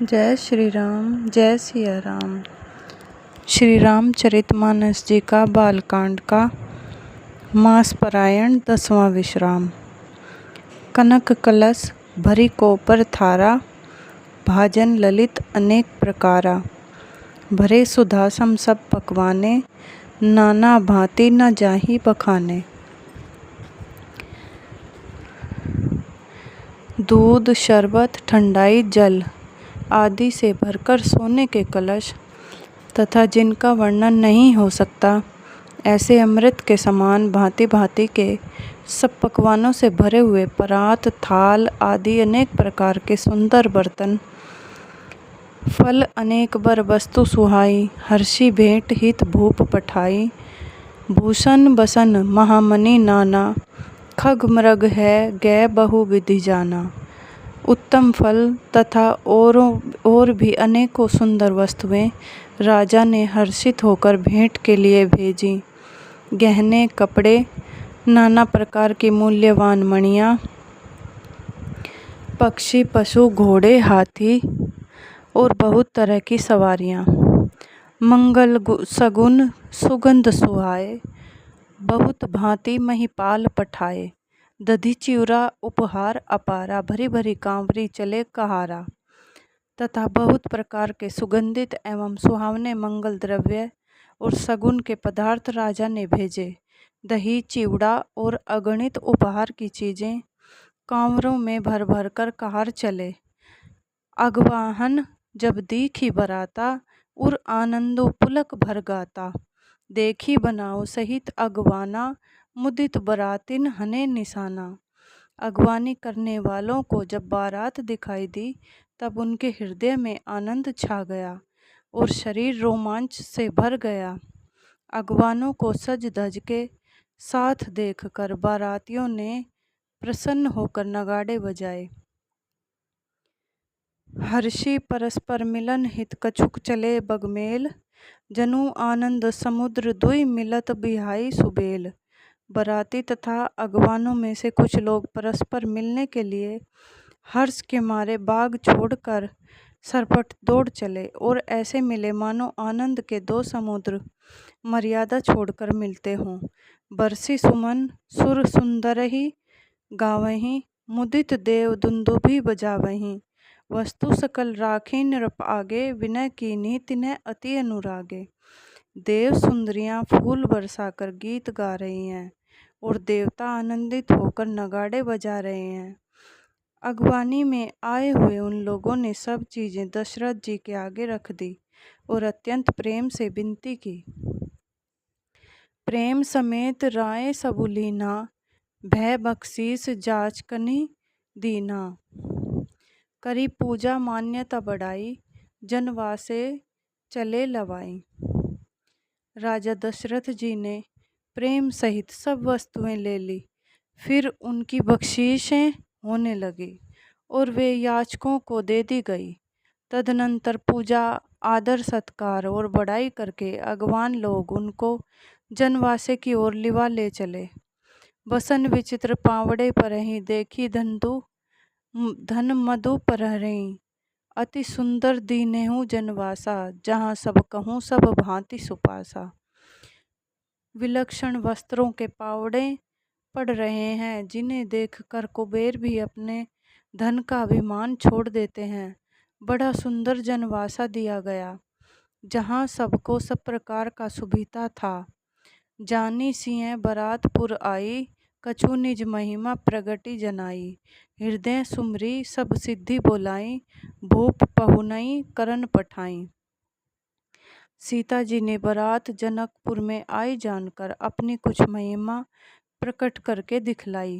जय श्री राम, जय सिया राम। श्री रामचरितमानस जी का बालकांड का मास पारायण 10वां विश्राम। कनक कलश भरी कोपर थारा, भाजन ललित अनेक प्रकारा। भरे सुधासम सब पकवाने, नाना भांति न जाहि बखाने। दूध शरबत ठंडाई जल आदि से भरकर सोने के कलश तथा जिनका वर्णन नहीं हो सकता, ऐसे अमृत के समान भांति भांति के सब पकवानों से भरे हुए परात थाल आदि अनेक प्रकार के सुंदर बर्तन। फल अनेक बर वस्तु सुहाई, हर्षि भेंट हित भूप पठाई। भूषण बसन महामणि नाना, खग मृग है गै बहु विधि जाना। उत्तम फल तथा और भी अनेकों सुंदर वस्तुएं राजा ने हर्षित होकर भेंट के लिए भेजी। गहने कपड़े, नाना प्रकार की मूल्यवान मणियाँ, पक्षी पशु घोड़े हाथी और बहुत तरह की सवारियाँ। मंगल सगुन सुगंध सुहाए, बहुत भांति महिपाल पठाए। दधि चिउरा उपहार अपारा, भरी भरी कांवरी चले कहारा। तथा बहुत प्रकार के सुगंधित एवं सुहावने मंगल द्रव्य और सगुन के पदार्थ राजा ने भेजे। दही चिवड़ा और अगणित उपहार की चीजें कांवरों में भर भर कर कहार चले। अगवाहन जब दीखी बराता, उर आनंदो पुलक भर गाता। देखी बनाओ सहित अगवाना, मुदित बरातिन हने निशाना। अगवानी करने वालों को जब बारात दिखाई दी, तब उनके हृदय में आनंद छा गया और शरीर रोमांच से भर गया। अगवानों को सज धज के साथ देखकर बारातियों ने प्रसन्न होकर नगाड़े बजाए। हर्षि परस्पर मिलन हित कछुक चले बगमेल। जनु आनंद समुद्र दुई मिलत बिहाई सुबेल। बराती तथा अगवानों में से कुछ लोग परस्पर मिलने के लिए हर्ष के मारे बाग छोड़कर सरपट दौड़ चले और ऐसे मिले मानो आनंद के दो समुद्र मर्यादा छोड़कर मिलते हों। बरसी सुमन सुर सुंदरहि गावहीं, मुदित देव दुंदुभि बजावहीं। वस्तु सकल राखी नृप आगे, विनय कीन्ही तिन्ह अति अनुरागे। देव सुंदरियां फूल बरसाकर गीत गा रही हैं और देवता आनंदित होकर नगाड़े बजा रहे हैं। अगवानी में आए हुए उन लोगों ने सब चीजें दशरथ जी के आगे रख दी और अत्यंत प्रेम से विनती की। प्रेम समेत राय सबुलीना, भय बख्शीस जाचकनि दीना। करी पूजा मान्यता बढ़ाई, जनवासे चले लवाई। राजा दशरथ जी ने प्रेम सहित सब वस्तुएं ले ली। फिर उनकी बख्शीशें होने लगी और वे याचकों को दे दी गई। तदनंतर पूजा आदर सत्कार और बड़ाई करके अगवान लोग उनको जनवासे की ओर लिवा ले चले। बसन विचित्र पावड़े परहीं, देखी धन मधु परहीं। अति सुंदर दीनेहु जनवासा, जहाँ सब कहूँ सब भांति सुपासा। विलक्षण वस्त्रों के पावड़े पड़ रहे हैं, जिन्हें देखकर कुबेर भी अपने धन का अभिमान छोड़ देते हैं। बड़ा सुंदर जनवासा दिया गया, जहाँ सबको सब प्रकार का सुभिता था। जानी सिंह बरातपुर आई, कछु निज महिमा प्रगति जनाई। हृदय सुमरी सब सिद्धि बोलाई, भूप पहुनई करन पठाई। सीता जी ने बारात जनकपुर में आई जानकर अपनी कुछ महिमा प्रकट करके दिखलाई।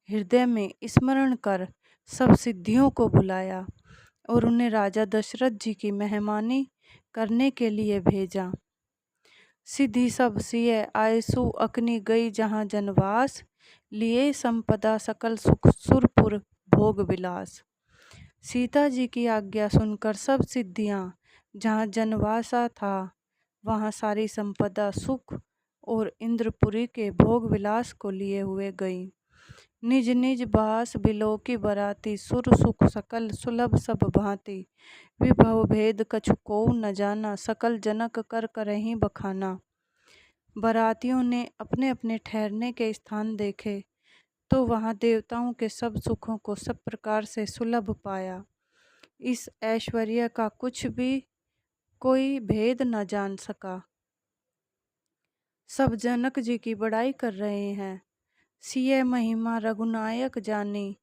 हृदय में स्मरण कर सब सिद्धियों को बुलाया और उन्हें राजा दशरथ जी की मेहमानी करने के लिए भेजा। सिद्धि सब सिय आयसु अकनी गई जहाँ जनवास, लिए संपदा सकल सुख सुरपुर भोग विलास। सीता जी की आज्ञा सुनकर सब सिद्धियां जहाँ जनवासा था, वहाँ सारी संपदा सुख और इंद्रपुरी के भोग विलास को लिए हुए गई। निज निज बास बिलो की बराती, सुर सुख सकल सुलभ सब भांति। विभव भेद कछु को न जाना, सकल जनक कर करहीं बखाना। बरातियों ने अपने अपने ठहरने के स्थान देखे तो वहाँ देवताओं के सब सुखों को सब प्रकार से सुलभ पाया। इस ऐश्वर्य का कुछ भी कोई भेद न जान सका। सब जनक जी की बड़ाई कर रहे हैं। सिय महिमा रघुनायक जानी,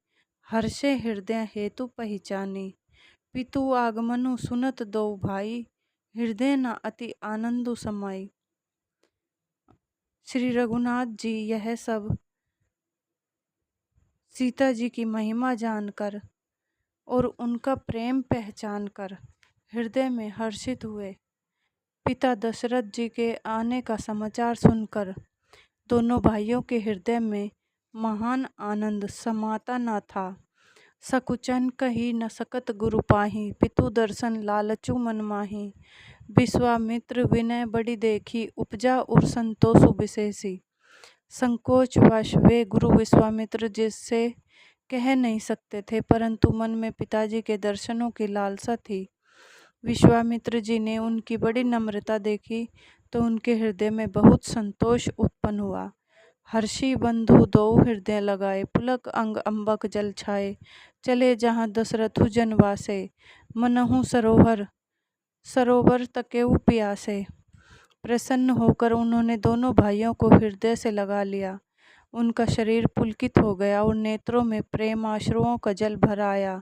हर्षे हृदय हेतु पहचानी। पितु आगमनु सुनत दो भाई, हृदय न अति आनंदु समाई। श्री रघुनाथ जी यह सब सीता जी की महिमा जानकर और उनका प्रेम पहचान कर हृदय में हर्षित हुए। पिता दशरथ जी के आने का समाचार सुनकर दोनों भाइयों के हृदय में महान आनंद समाता न था। सकुचन कही न सकत गुरु पाही, पितु दर्शन लालचु मन माही। विश्वामित्र विनय बड़ी देखी, उपजा और संतोषु विशेषी। संकोच वश वे गुरु विश्वामित्र जिससे कह नहीं सकते थे, परंतु मन में पिताजी के दर्शनों की लालसा थी। विश्वामित्र जी ने उनकी बड़ी नम्रता देखी तो उनके हृदय में बहुत संतोष उत्पन्न हुआ। हर्षी बंधु दो हृदय लगाए, पुलक अंग अंबक जल छाए। चले जहाँ दशरथु जनवासे, मनहु सरोवर तकेउ पियासे। प्रसन्न होकर उन्होंने दोनों भाइयों को हृदय से लगा लिया। उनका शरीर पुलकित हो गया और नेत्रों में प्रेम आश्रुओं का जल भर आया।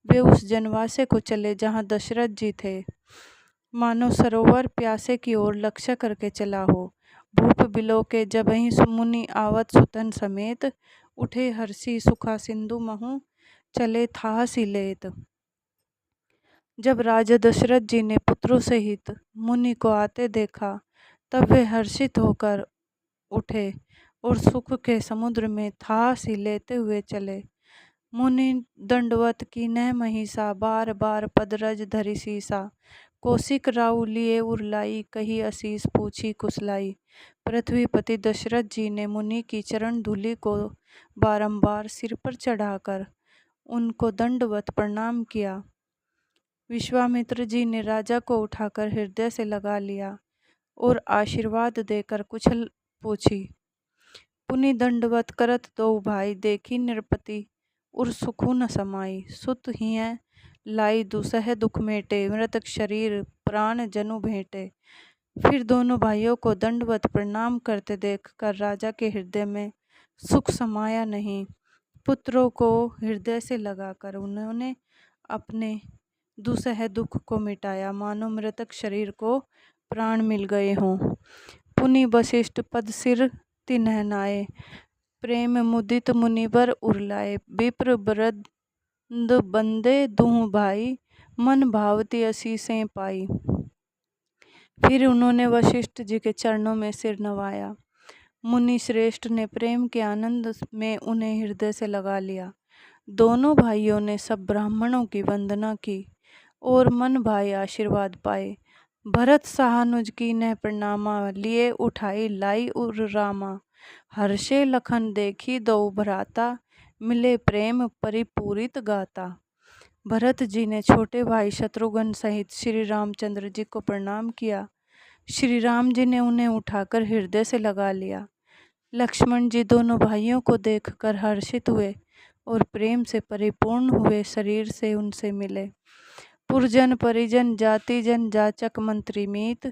वे उस जनवासे को चले जहाँ दशरथ जी थे, मानो सरोवर प्यासे की ओर लक्ष्य करके चला हो। भूप बिलो के जबहि मुनि आवत सुतन समेत, उठे हर्षी सुखा सिंधु महु चले था सिलेत। जब राजा दशरथ जी ने पुत्रों सहित मुनि को आते देखा तब वे हर्षित होकर उठे और सुख के समुद्र में था सी लेते हुए चले। मुनि दंडवत की न महिषा, बार बार पदरज धरि सीसा। कौशिक राउ लिए उरलाई, कही असीस पूछी कुशलाई। पृथ्वीपति दशरथ जी ने मुनि की चरण धूलि को बारंबार सिर पर चढ़ाकर उनको दंडवत प्रणाम किया। विश्वामित्र जी ने राजा को उठाकर हृदय से लगा लिया और आशीर्वाद देकर कुशल पूछी। पुनि दंडवत करत दो भाई, देखी नृपति उर सुखु न समाई। सुत हिय लाई दुसह दुख मेटे, मृतक शरीर प्राण जनु भेंटे। फिर दोनों भाइयों को दंडवत प्रणाम करते देखकर राजा के हृदय में सुख समाया नहीं। पुत्रों को हृदय से लगाकर उन्होंने अपने दुसह दुख को मिटाया, मानो मृतक शरीर को प्राण मिल गए हों। पुनि वशिष्ठ पद सिर तिन्ह नाये, प्रेम मुदित मुनिवर उरलाए। विप्र वृंद बंदे दुह भाई, मन भावती असीसें पाई। फिर उन्होंने वशिष्ठ जी के चरणों में सिर नवाया। मुनि श्रेष्ठ ने प्रेम के आनंद में उन्हें हृदय से लगा लिया। दोनों भाइयों ने सब ब्राह्मणों की वंदना की और मन भाई आशीर्वाद पाए। भरत सहानुज की न प्रणामा, लिए उठाई लाई उर रामा। हर्षे लखन देखी दो भ्राता, मिले प्रेम परिपूरित गाता। भरत जी ने छोटे भाई शत्रुघ्न सहित श्री रामचंद्र जी को प्रणाम किया। श्री राम जी ने उन्हें उठाकर हृदय से लगा लिया। लक्ष्मण जी दोनों भाइयों को देखकर हर्षित हुए और प्रेम से परिपूर्ण हुए शरीर से उनसे मिले। पुरजन परिजन जाति जन जाचक मंत्री मीत,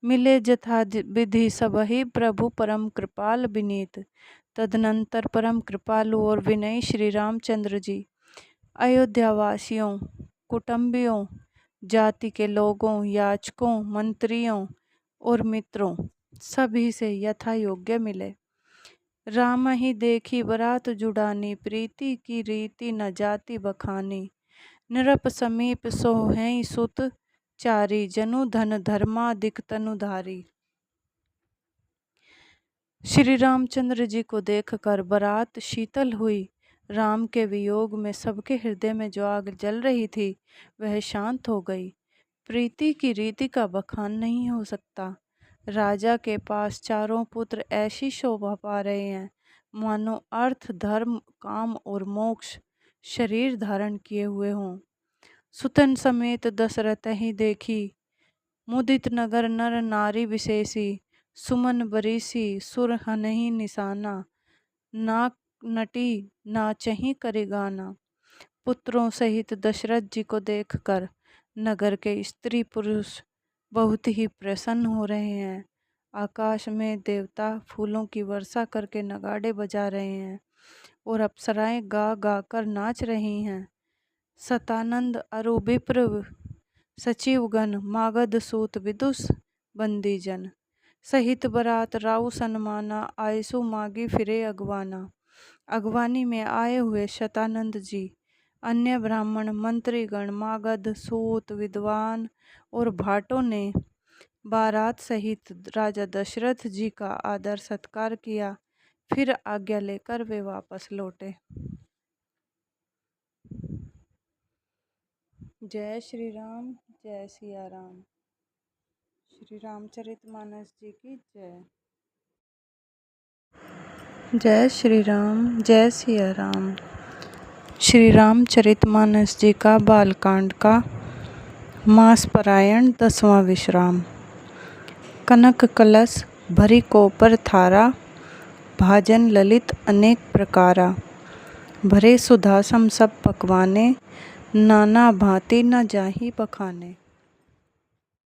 मिले जथा विधि सबहि प्रभु परम कृपाल विनीत। तदनंतर परम कृपालु और विनयी श्री रामचंद्र जी अयोध्यावासियों, कुटुंबियों, जाति के लोगों, याचकों, मंत्रियों और मित्रों सभी से यथा योग्य मिले। राम ही देखी बरात जुड़ानी, प्रीति की रीति न जाति बखानी। नृप समीप सोहै सुत चारी, जनु धन धर्मादिक तनुधारी। श्री रामचंद्र जी को देखकर बरात शीतल हुई। राम के वियोग में सबके हृदय में जो आग जल रही थी वह शांत हो गई। प्रीति की रीति का बखान नहीं हो सकता। राजा के पास चारों पुत्र ऐसी शोभा पा रहे हैं, मानो अर्थ, धर्म, काम और मोक्ष शरीर धारण किए हुए हों। सुतन समेत दशरथ ही देखी, मुदित नगर नर नारी विशेषी। सुमन बरीसी सुर हनहि निशाना, नाक नटी नाचहि करे गाना। पुत्रों सहित दशरथ जी को देखकर नगर के स्त्री पुरुष बहुत ही प्रसन्न हो रहे हैं। आकाश में देवता फूलों की वर्षा करके नगाड़े बजा रहे हैं और अप्सराएं गा गा कर नाच रही हैं। सतानंद अरु विप्र सचिवगण, मागध सूत विदुष बंदीजन। सहित बरात राउ सन्माना, आयसु मागी फिरे अगवाना। अगवानी में आए हुए शतानंद जी, अन्य ब्राह्मण, मंत्रीगण, मागध, सूत, विद्वान और भाटों ने बारात सहित राजा दशरथ जी का आदर सत्कार किया। फिर आज्ञा लेकर वे वापस लौटे। जय श्री राम, जय सिया राम। श्री रामचरितमानस जी की जय। जय श्री राम, जय सिया राम। श्री रामचरितमानस जी का बालकांड का मास पारायण 10वां विश्राम। कनक कलश भरी कोपर थारा, भाजन ललित अनेक प्रकारा। भरे सुधासम सब पकवाने, नाना भांति न जाहि बखाने।